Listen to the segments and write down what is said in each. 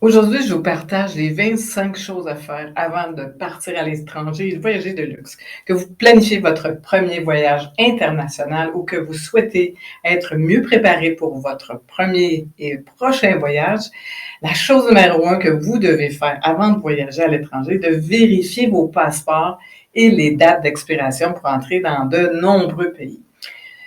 Aujourd'hui, je vous partage les 25 choses à faire avant de partir à l'étranger et de voyager de luxe. Que vous planifiez votre premier voyage international ou que vous souhaitez être mieux préparé pour votre premier et prochain voyage, la chose numéro un que vous devez faire avant de voyager à l'étranger, de vérifier vos passeports et les dates d'expiration pour entrer dans de nombreux pays.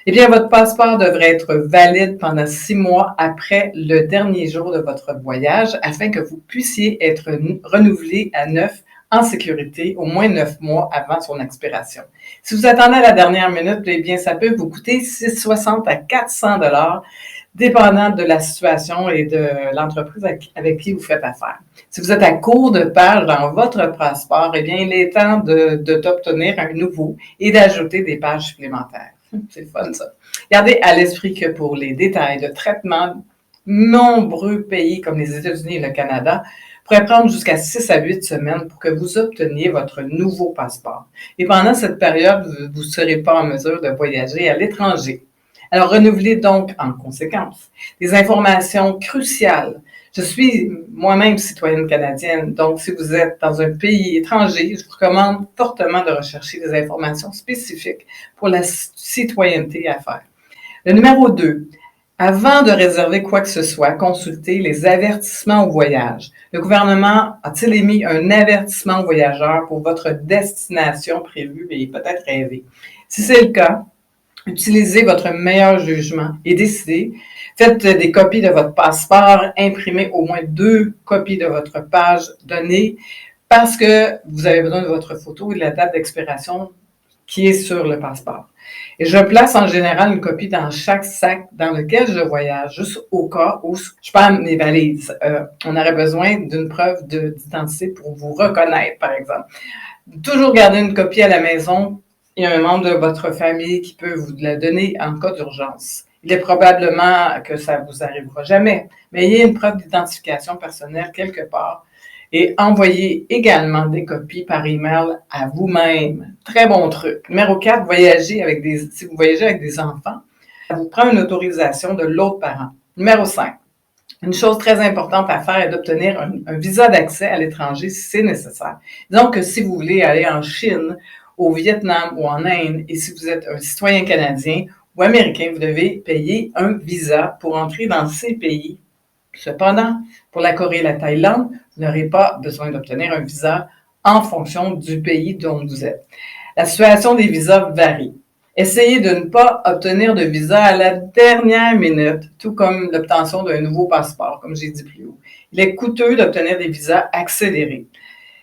Eh bien, votre passeport devrait être valide pendant 6 mois après le dernier jour de votre voyage afin que vous puissiez être renouvelé à neuf en sécurité au moins 9 mois avant son expiration. Si vous attendez à la dernière minute, eh bien, ça peut vous coûter 660 à 400 dollars, dépendant de la situation et de l'entreprise avec qui vous faites affaire. Si vous êtes à court de pages dans votre passeport, eh bien, il est temps d'obtenir un nouveau et d'ajouter des pages supplémentaires. C'est le fun, ça. Gardez à l'esprit que pour les détails de traitement, nombreux pays comme les États-Unis et le Canada pourraient prendre jusqu'à 6 à 8 semaines pour que vous obteniez votre nouveau passeport. Et pendant cette période, vous ne serez pas en mesure de voyager à l'étranger. Alors, renouvelez donc en conséquence. Des informations cruciales. Je suis moi-même citoyenne canadienne, donc si vous êtes dans un pays étranger, je vous recommande fortement de rechercher des informations spécifiques pour la citoyenneté à faire. Le numéro 2, avant de réserver quoi que ce soit, consultez les avertissements au voyage. Le gouvernement a-t-il émis un avertissement aux voyageurs pour votre destination prévue et peut-être rêvée? Si c'est le cas, utilisez votre meilleur jugement et décidez. Faites des copies de votre passeport, imprimez au moins 2 copies de votre page donnée parce que vous avez besoin de votre photo et de la date d'expiration qui est sur le passeport. Et je place en général une copie dans chaque sac dans lequel je voyage, juste au cas où je perds mes valises. On aurait besoin d'une preuve d'identité pour vous reconnaître, par exemple. Toujours garder une copie à la maison. Il y a un membre de votre famille qui peut vous la donner en cas d'urgence. Il est probablement que ça vous arrivera jamais, mais ayez une preuve d'identification personnelle quelque part et envoyez également des copies par email à vous-même. Très bon truc. Numéro 4, si vous voyagez avec des enfants, ça vous prend une autorisation de l'autre parent. Numéro 5, une chose très importante à faire est d'obtenir un visa d'accès à l'étranger si c'est nécessaire. Disons que si vous voulez aller en Chine, au Vietnam ou en Inde, et si vous êtes un citoyen canadien ou américain, vous devez payer un visa pour entrer dans ces pays. Cependant, pour la Corée et la Thaïlande, vous n'aurez pas besoin d'obtenir un visa en fonction du pays dont vous êtes. La situation des visas varie. Essayez de ne pas obtenir de visa à la dernière minute, tout comme l'obtention d'un nouveau passeport, comme j'ai dit plus haut. Il est coûteux d'obtenir des visas accélérés.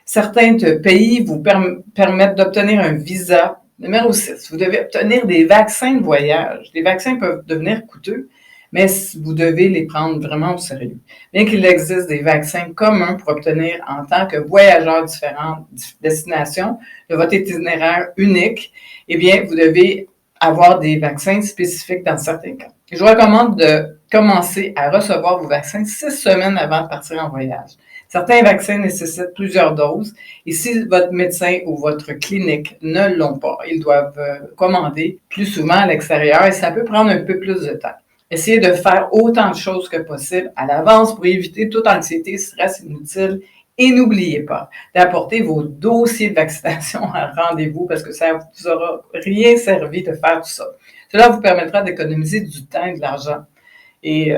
Certains pays vous permettent d'obtenir un visa. Numéro 6, vous devez obtenir des vaccins de voyage. Les vaccins peuvent devenir coûteux, mais vous devez les prendre vraiment au sérieux. Bien qu'il existe des vaccins communs pour obtenir en tant que voyageur différentes destinations de votre itinéraire unique, eh bien, vous devez avoir des vaccins spécifiques dans certains cas. Je vous recommande de commencer à recevoir vos vaccins 6 semaines avant de partir en voyage. Certains vaccins nécessitent plusieurs doses et si votre médecin ou votre clinique ne l'ont pas, ils doivent commander plus souvent à l'extérieur et ça peut prendre un peu plus de temps. Essayez de faire autant de choses que possible à l'avance pour éviter toute anxiété, stress inutile et n'oubliez pas d'apporter vos dossiers de vaccination à rendez-vous parce que ça ne vous aura rien servi de faire tout ça. Cela vous permettra d'économiser du temps et de l'argent et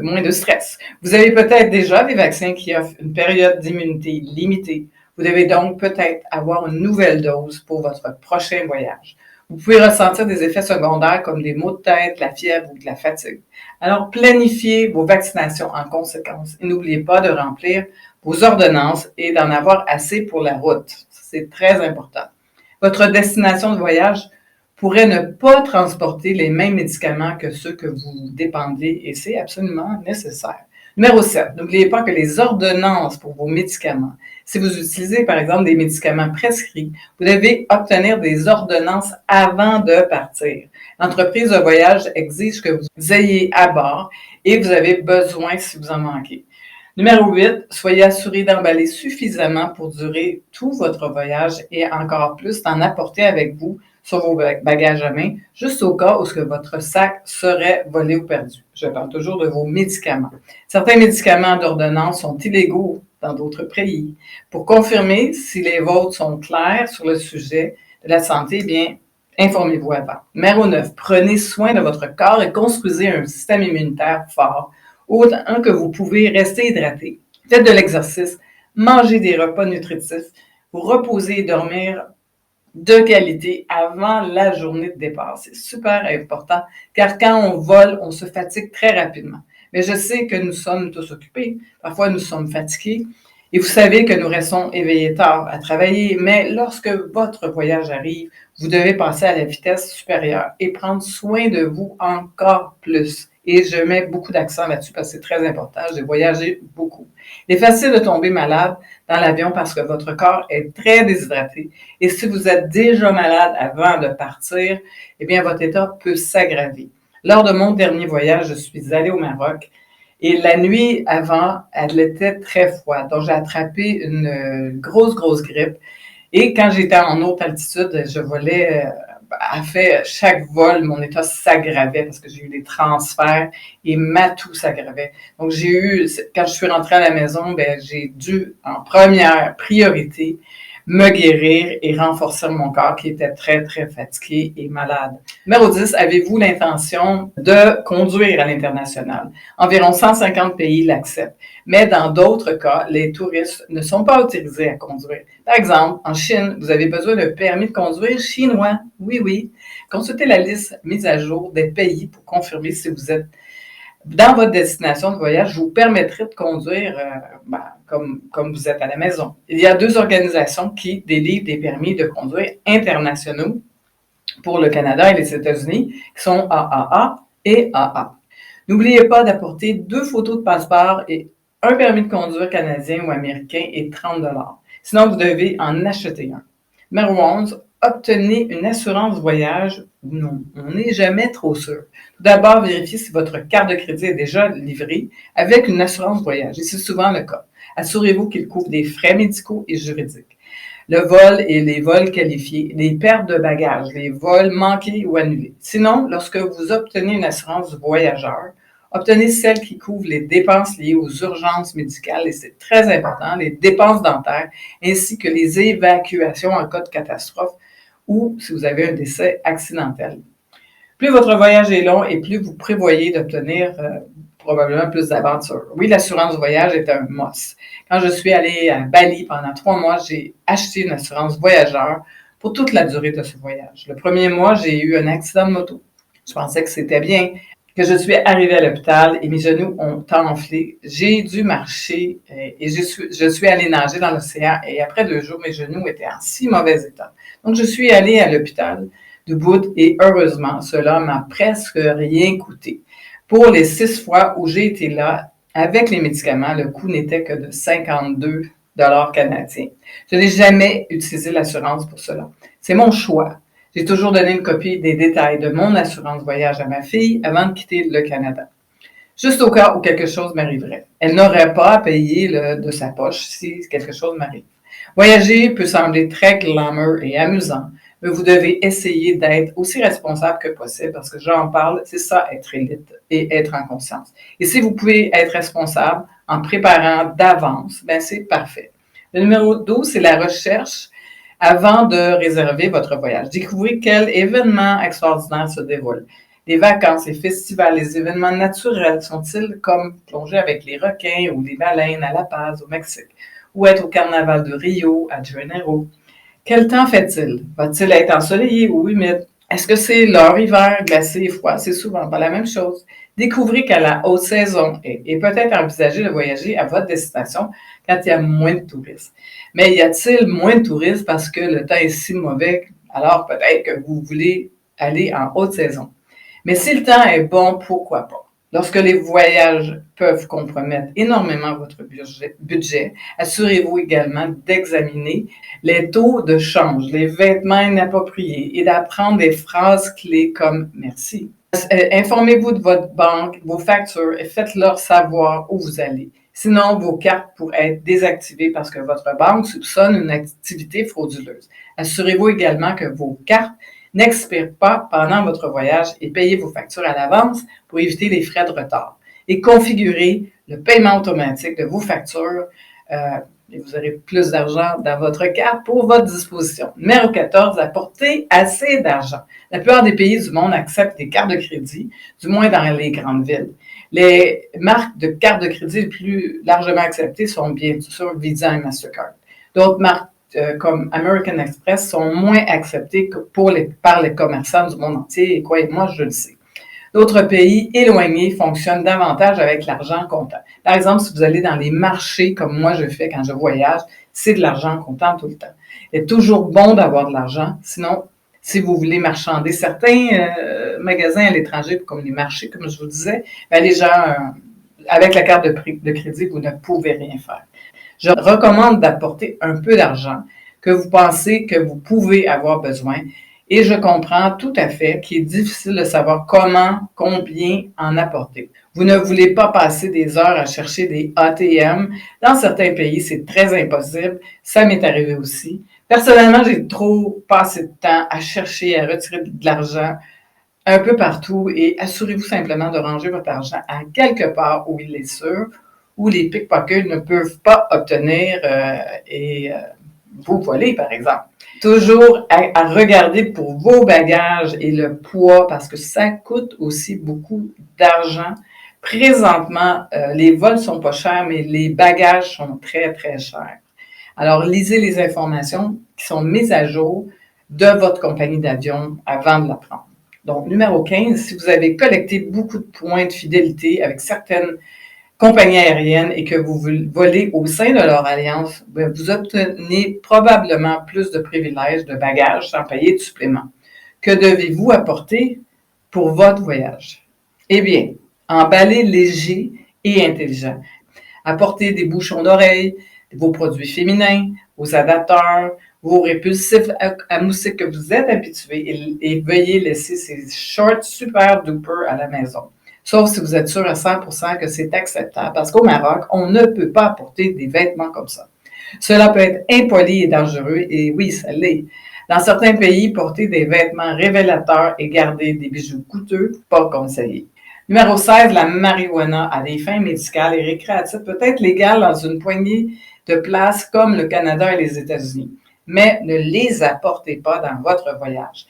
moins de stress. Vous avez peut-être déjà des vaccins qui offrent une période d'immunité limitée. Vous devez donc peut-être avoir une nouvelle dose pour votre prochain voyage. Vous pouvez ressentir des effets secondaires comme des maux de tête, la fièvre ou de la fatigue. Alors, planifiez vos vaccinations en conséquence et n'oubliez pas de remplir vos ordonnances et d'en avoir assez pour la route. C'est très important. Votre destination de voyage pourrait ne pas transporter les mêmes médicaments que ceux que vous dépendez et c'est absolument nécessaire. Numéro 7, n'oubliez pas que les ordonnances pour vos médicaments, si vous utilisez par exemple des médicaments prescrits, vous devez obtenir des ordonnances avant de partir. L'entreprise de voyage exige que vous ayez à bord et vous avez besoin si vous en manquez. Numéro 8, soyez assuré d'emballer suffisamment pour durer tout votre voyage et encore plus d'en apporter avec vous sur vos bagages à main, juste au cas où votre sac serait volé ou perdu. Je parle toujours de vos médicaments. Certains médicaments d'ordonnance sont illégaux dans d'autres pays. Pour confirmer si les vôtres sont clairs sur le sujet de la santé, eh bien, informez-vous avant. Numéro 9, prenez soin de votre corps et construisez un système immunitaire fort, autant que vous pouvez rester hydraté. Faites de l'exercice, mangez des repas nutritifs, vous reposez et dormir de qualité avant la journée de départ. C'est super important, car quand on vole, on se fatigue très rapidement. Mais je sais que nous sommes tous occupés. Parfois, nous sommes fatigués. Et vous savez que nous restons éveillés tard à travailler, mais lorsque votre voyage arrive, vous devez passer à la vitesse supérieure et prendre soin de vous encore plus. Et je mets beaucoup d'accent là-dessus parce que c'est très important. J'ai voyagé beaucoup. Il est facile de tomber malade dans l'avion parce que votre corps est très déshydraté. Et si vous êtes déjà malade avant de partir, eh bien, votre état peut s'aggraver. Lors de mon dernier voyage, je suis allée au Maroc. Et la nuit avant, elle était très froide. Donc, j'ai attrapé une grosse grippe. Et quand j'étais en haute altitude, je volais, à fait, chaque vol, mon état s'aggravait parce que j'ai eu des transferts et ma toux s'aggravait. Donc, quand je suis rentrée à la maison, j'ai dû, en première priorité, me guérir et renforcer mon corps qui était très fatigué et malade. Numéro 10, avez-vous l'intention de conduire à l'international? Environ 150 pays l'acceptent, mais dans d'autres cas, les touristes ne sont pas autorisés à conduire. Par exemple, en Chine, vous avez besoin d'un permis de conduire chinois. Oui. Consultez la liste mise à jour des pays pour confirmer si vous êtes dans votre destination de voyage, vous permettrez de conduire comme vous êtes à la maison. Il y a 2 organisations qui délivrent des permis de conduire internationaux pour le Canada et les États-Unis, qui sont AAA et AA. N'oubliez pas d'apporter 2 photos de passeport et un permis de conduire canadien ou américain et 30 $. Sinon, vous devez en acheter un. Numéro 11, obtenez une assurance voyage. Non, on n'est jamais trop sûr. Tout d'abord, vérifiez si votre carte de crédit est déjà livrée avec une assurance voyage. Et c'est souvent le cas. Assurez-vous qu'il couvre des frais médicaux et juridiques. Le vol et les vols qualifiés, les pertes de bagages, les vols manqués ou annulés. Sinon, lorsque vous obtenez une assurance voyageur, obtenez celle qui couvre les dépenses liées aux urgences médicales, et c'est très important, les dépenses dentaires, ainsi que les évacuations en cas de catastrophe ou si vous avez un décès accidentel. Plus votre voyage est long et plus vous prévoyez d'obtenir probablement plus d'aventures. Oui, l'assurance voyage est un must. Quand je suis allée à Bali pendant 3 mois, j'ai acheté une assurance voyageur pour toute la durée de ce voyage. Le premier mois, j'ai eu un accident de moto. Je pensais que c'était bien, que je suis arrivée à l'hôpital et mes genoux ont enflé. J'ai dû marcher et je suis allée nager dans l'océan et après 2 jours, mes genoux étaient en si mauvais état. Donc, je suis allée à l'hôpital debout et heureusement, cela m'a presque rien coûté. Pour les 6 fois où j'ai été là, avec les médicaments, le coût n'était que de 52 $ canadiens. Je n'ai jamais utilisé l'assurance pour cela. C'est mon choix. J'ai toujours donné une copie des détails de mon assurance voyage à ma fille avant de quitter le Canada. Juste au cas où quelque chose m'arriverait. Elle n'aurait pas à payer de sa poche si quelque chose m'arrive. Voyager peut sembler très glamour et amusant, mais vous devez essayer d'être aussi responsable que possible parce que j'en parle, c'est ça être élite et être en conscience. Et si vous pouvez être responsable en préparant d'avance, c'est parfait. Le numéro 12, c'est la recherche avant de réserver votre voyage. Découvrez quels événements extraordinaires se déroulent. Les vacances, les festivals, les événements naturels sont-ils comme plonger avec les requins ou les baleines à La Paz, au Mexique, ou être au carnaval de Rio, à Janeiro? Quel temps fait-il? Va-t-il être ensoleillé ou humide? Est-ce que c'est leur hiver glacé et froid? C'est souvent pas la même chose. Découvrez qu'à la haute saison et peut-être envisager de voyager à votre destination quand il y a moins de touristes. Mais y a-t-il moins de touristes parce que le temps est si mauvais? Alors peut-être que vous voulez aller en haute saison. Mais si le temps est bon, pourquoi pas? Lorsque les voyages peuvent compromettre énormément votre budget, assurez-vous également d'examiner les taux de change, les vêtements inappropriés et d'apprendre des phrases clés comme merci. Informez-vous de votre banque, vos factures et faites-leur savoir où vous allez. Sinon, vos cartes pourraient être désactivées parce que votre banque soupçonne une activité frauduleuse. Assurez-vous également que vos cartes n'expire pas pendant votre voyage et payez vos factures à l'avance pour éviter les frais de retard. Et configurez le paiement automatique de vos factures et vous aurez plus d'argent dans votre carte pour votre disposition. Numéro 14, apportez assez d'argent. La plupart des pays du monde acceptent des cartes de crédit, du moins dans les grandes villes. Les marques de cartes de crédit les plus largement acceptées sont bien sûr Visa et Mastercard. D'autres marques comme American Express sont moins acceptées que par les commerçants du monde entier, et croyez-moi, je le sais. D'autres pays éloignés fonctionnent davantage avec l'argent comptant. Par exemple, si vous allez dans les marchés, comme moi je fais quand je voyage, c'est de l'argent comptant tout le temps. Il est toujours bon d'avoir de l'argent, sinon, si vous voulez marchander, certains magasins à l'étranger, comme les marchés, comme je vous disais, ben les gens, avec la carte de crédit, vous ne pouvez rien faire. Je recommande d'apporter un peu d'argent que vous pensez que vous pouvez avoir besoin. Et je comprends tout à fait qu'il est difficile de savoir comment, combien en apporter. Vous ne voulez pas passer des heures à chercher des ATM. Dans certains pays, c'est très impossible. Ça m'est arrivé aussi. Personnellement, j'ai trop passé de temps à chercher, à retirer de l'argent un peu partout et assurez-vous simplement de ranger votre argent à quelque part où il est sûr, où les pickpockets ne peuvent pas obtenir et vous voler, par exemple. Toujours à regarder pour vos bagages et le poids parce que ça coûte aussi beaucoup d'argent. Présentement, les vols sont pas chers, mais les bagages sont très, très chers. Alors, lisez les informations qui sont mises à jour de votre compagnie d'avion avant de la prendre. Donc, numéro 15, si vous avez collecté beaucoup de points de fidélité avec certaines compagnie aérienne et que vous volez au sein de leur alliance, vous obtenez probablement plus de privilèges de bagages sans payer de supplément. Que devez-vous apporter pour votre voyage? Eh bien, emballez léger et intelligent. Apportez des bouchons d'oreilles, vos produits féminins, vos adapteurs, vos répulsifs à moustiques que vous êtes habitués et veuillez laisser ces shorts super duper à la maison. Sauf si vous êtes sûr à 100% que c'est acceptable, parce qu'au Maroc, on ne peut pas porter des vêtements comme ça. Cela peut être impoli et dangereux, et oui, ça l'est. Dans certains pays, porter des vêtements révélateurs et garder des bijoux coûteux, pas conseillé. Numéro 16, la marijuana à des fins médicales et récréatives peut être légale dans une poignée de places comme le Canada et les États-Unis, mais ne les apportez pas dans votre voyage.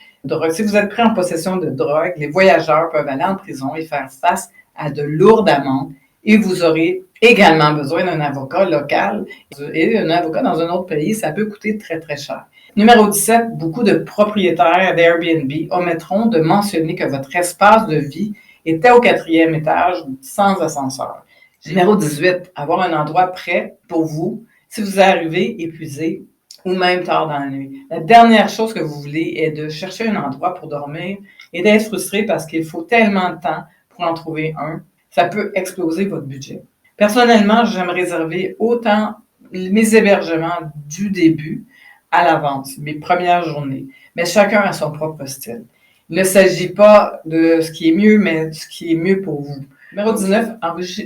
Si vous êtes pris en possession de drogue, les voyageurs peuvent aller en prison et faire face à de lourdes amendes et vous aurez également besoin d'un avocat local et un avocat dans un autre pays, ça peut coûter très, très cher. Numéro 17, beaucoup de propriétaires d'Airbnb omettront de mentionner que votre espace de vie était au 4e étage sans ascenseur. Numéro 18, avoir un endroit prêt pour vous si vous arrivez épuisé ou même tard dans la nuit. La dernière chose que vous voulez est de chercher un endroit pour dormir et d'être frustré parce qu'il faut tellement de temps pour en trouver un. Ça peut exploser votre budget. Personnellement, j'aime réserver autant mes hébergements du début à l'avance, mes premières journées, mais chacun a son propre style. Il ne s'agit pas de ce qui est mieux, mais de ce qui est mieux pour vous. Numéro 19,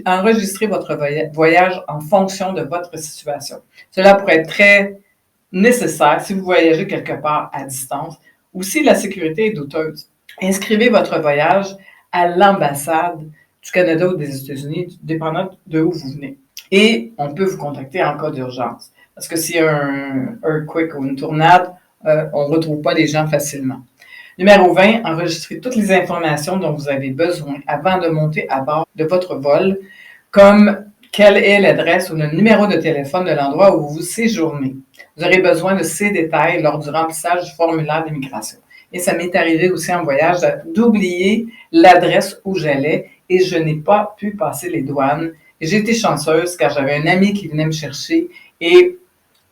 enregistrez votre voyage en fonction de votre situation. Cela pourrait être très nécessaire si vous voyagez quelque part à distance ou si la sécurité est douteuse. Inscrivez votre voyage à l'ambassade du Canada ou des États-Unis, dépendant de où vous venez. Et on peut vous contacter en cas d'urgence. Parce que s'il y a un earthquake ou une tornade, on ne retrouve pas les gens facilement. Numéro 20, enregistrez toutes les informations dont vous avez besoin avant de monter à bord de votre vol, comme quelle est l'adresse ou le numéro de téléphone de l'endroit où vous séjournez. Vous aurez besoin de ces détails lors du remplissage du formulaire d'immigration. Et ça m'est arrivé aussi en voyage d'oublier l'adresse où j'allais et je n'ai pas pu passer les douanes. Et j'ai été chanceuse car j'avais un ami qui venait me chercher et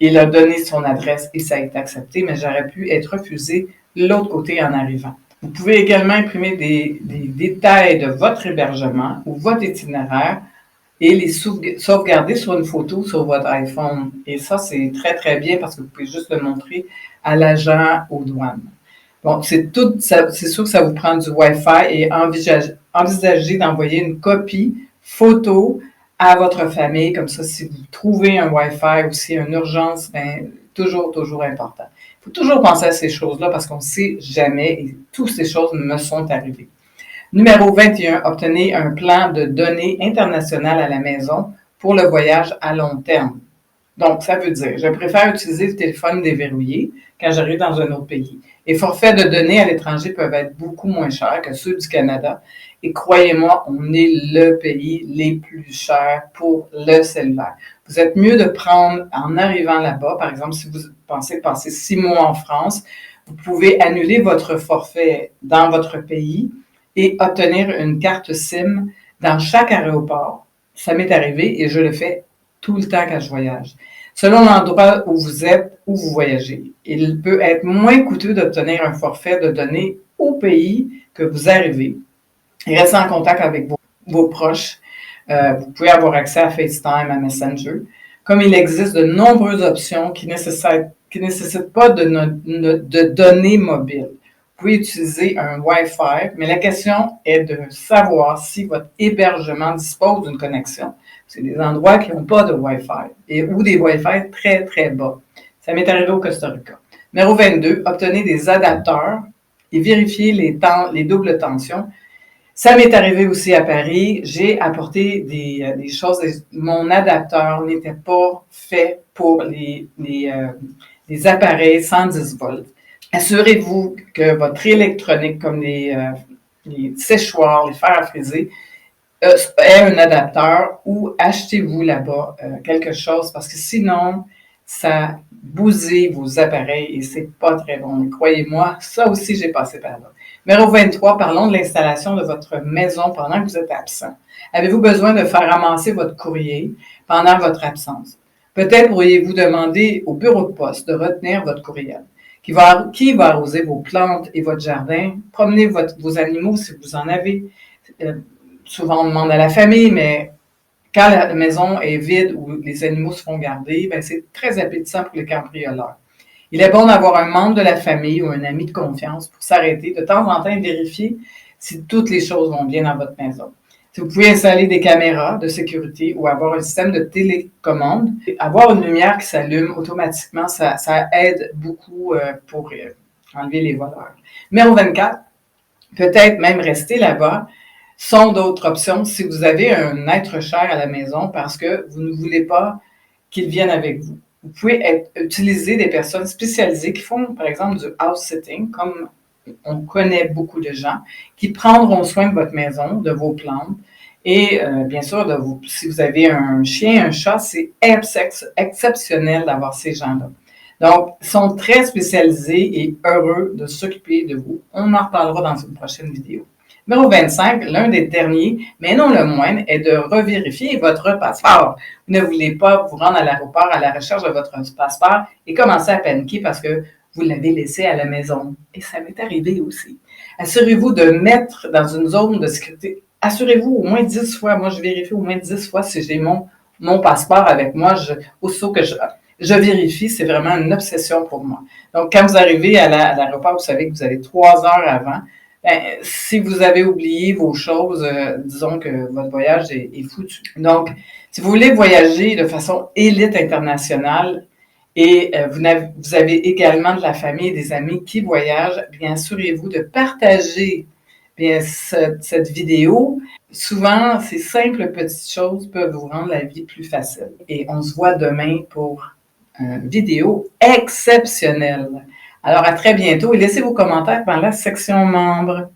il a donné son adresse et ça a été accepté, mais j'aurais pu être refusée de l'autre côté en arrivant. Vous pouvez également imprimer des détails de votre hébergement ou votre itinéraire et les sauvegarder sur une photo sur votre iPhone. Et ça, c'est très, très bien parce que vous pouvez juste le montrer à l'agent aux douanes. Bon, c'est sûr que ça vous prend du Wi-Fi et envisagez d'envoyer une copie photo à votre famille. Comme ça, si vous trouvez un Wi-Fi ou s'il y a une urgence, toujours important. Il faut toujours penser à ces choses-là parce qu'on ne sait jamais et toutes ces choses me sont arrivées. Numéro 21, obtenez un plan de données international à la maison pour le voyage à long terme. Donc, ça veut dire, je préfère utiliser le téléphone déverrouillé quand j'arrive dans un autre pays. Les forfaits de données à l'étranger peuvent être beaucoup moins chers que ceux du Canada. Et croyez-moi, on est le pays les plus chers pour le cellulaire. Vous êtes mieux de prendre, en arrivant là-bas, par exemple, si vous pensez passer 6 mois en France, vous pouvez annuler votre forfait dans votre pays et obtenir une carte SIM dans chaque aéroport. Ça m'est arrivé et je le fais tout le temps quand je voyage. Selon l'endroit où vous êtes, où vous voyagez, il peut être moins coûteux d'obtenir un forfait de données au pays que vous arrivez. Et restez en contact avec vos proches. Vous pouvez avoir accès à FaceTime, à Messenger. Comme il existe de nombreuses options qui nécessitent pas de données mobiles. Vous pouvez utiliser un Wi-Fi, mais la question est de savoir si votre hébergement dispose d'une connexion. C'est des endroits qui n'ont pas de Wi-Fi ou des Wi-Fi très, très bas. Ça m'est arrivé au Costa Rica. Numéro 22, obtenez des adapteurs et vérifiez les doubles tensions. Ça m'est arrivé aussi à Paris. J'ai apporté des choses. Mon adapteur n'était pas fait pour les appareils 110 volts. Assurez-vous que votre électronique, comme les séchoirs, les fers à friser, ait un adapteur ou achetez-vous là-bas quelque chose parce que sinon, ça bousille vos appareils et c'est pas très bon. Croyez-moi, ça aussi, j'ai passé par là. Numéro 23, parlons de l'installation de votre maison pendant que vous êtes absent. Avez-vous besoin de faire ramasser votre courrier pendant votre absence? Peut-être pourriez-vous demander au bureau de poste de retenir votre courriel. Qui va arroser vos plantes et votre jardin? Promenez vos animaux si vous en avez. Souvent, on demande à la famille, mais quand la maison est vide ou les animaux se font garder, ben c'est très appétissant pour les cambrioleurs. Il est bon d'avoir un membre de la famille ou un ami de confiance pour s'arrêter de temps en temps et vérifier si toutes les choses vont bien dans votre maison. Si vous pouvez installer des caméras de sécurité ou avoir un système de télécommande, avoir une lumière qui s'allume automatiquement, ça aide beaucoup pour enlever les voleurs. Numéro 24, peut-être même rester là-bas, sont d'autres options si vous avez un être cher à la maison parce que vous ne voulez pas qu'il vienne avec vous. Vous pouvez utiliser des personnes spécialisées qui font, par exemple, du house-sitting, comme on connaît beaucoup de gens, qui prendront soin de votre maison, de vos plantes, et bien sûr, si vous avez un chien, un chat, c'est exceptionnel d'avoir ces gens-là. Donc, ils sont très spécialisés et heureux de s'occuper de vous. On en reparlera dans une prochaine vidéo. Numéro 25, l'un des derniers, mais non le moindre, est de revérifier votre passeport. Vous ne voulez pas vous rendre à l'aéroport à la recherche de votre passeport et commencer à paniquer parce que vous l'avez laissé à la maison. Et ça m'est arrivé aussi. Assurez-vous de mettre dans une zone de sécurité. Assurez-vous au moins 10 fois. Moi, je vérifie au moins 10 fois si j'ai mon passeport avec moi. Aussitôt que je vérifie, c'est vraiment une obsession pour moi. Donc, quand vous arrivez à l'aéroport, vous savez que vous avez 3 heures avant. Ben, si vous avez oublié vos choses, disons que votre voyage est foutu. Donc, si vous voulez voyager de façon élite internationale et vous avez également de la famille et des amis qui voyagent, bien assurez-vous de partager bien cette vidéo. Souvent, ces simples petites choses peuvent vous rendre la vie plus facile. Et on se voit demain pour une vidéo exceptionnelle. Alors, à très bientôt et laissez vos commentaires dans la section membres.